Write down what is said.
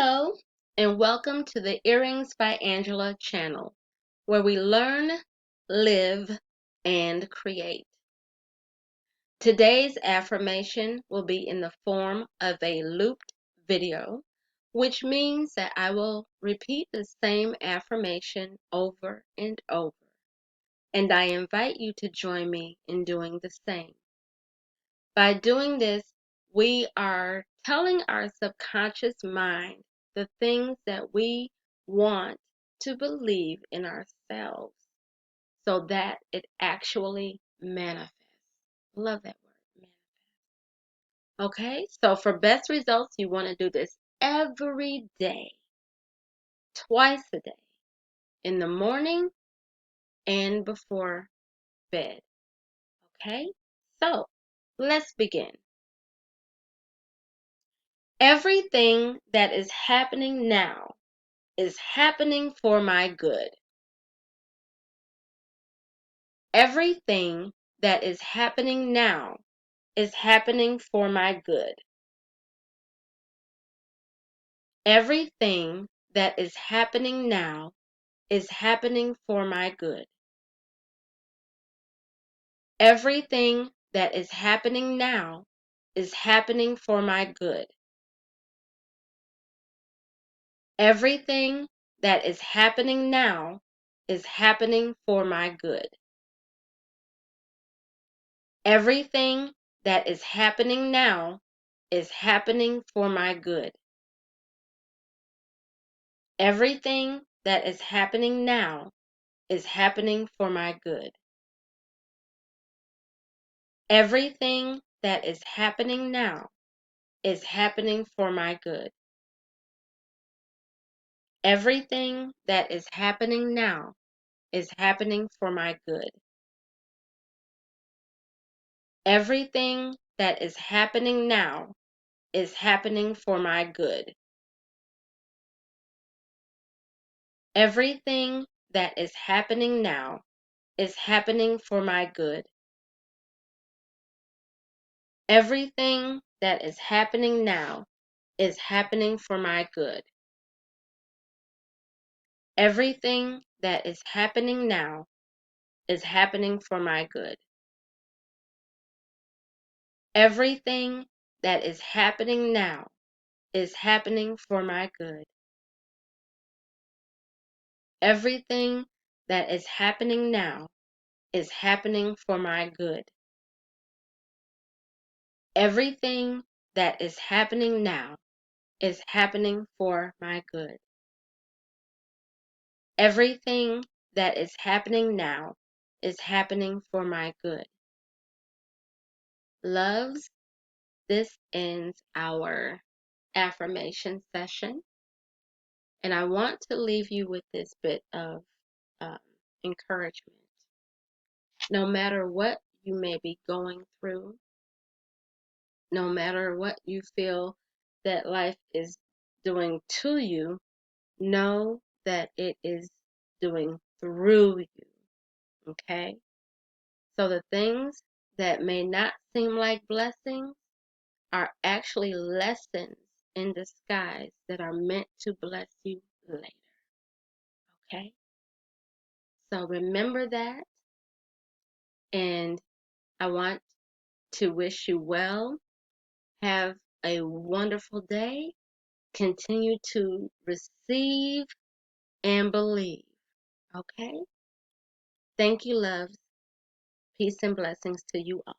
Hello, and welcome to the Earrings by Angela channel, where we learn, live, and create. Today's affirmation will be in the form of a looped video, which means that I will repeat the same affirmation over and over, and I invite you to join me in doing the same. By doing this, we are telling our subconscious mind the things that we want to believe in ourselves so that it actually manifests. Love that word, manifest. Okay, so for best results, you want to do this every day, twice a day, in the morning and before bed. Okay, so let's begin. Everything that is happening now is happening for my good. Everything that is happening now is happening for my good. Everything that is happening now is happening for my good. Everything that is happening now is happening for my good. Everything that is happening now is happening for my good. Everything that is happening now is happening for my good. Everything that is happening now is happening for my good. Everything that is happening now is happening for my good. Everything that is happening now is happening for my good. Everything that is happening now is happening for my good. Everything that is happening now is happening for my good. Everything that is happening now is happening for my good. Everything that is happening now is happening for my good. Everything that is happening now is happening for my good. Everything that is happening now is happening for my good. Everything that is happening now is happening for my good. Everything that is happening now is happening for my good. Loves, this ends our affirmation session. And I want to leave you with this bit of um, encouragement. No matter what you may be going through, no matter what you feel that life is doing to you, know that it is doing through you. Okay? So the things that may not seem like blessings are actually lessons in disguise that are meant to bless you later. Okay? So remember that, and I want to wish you well. Have a wonderful day. Continue to receive and believe. Okay? Thank you, loves. Peace and blessings to you all.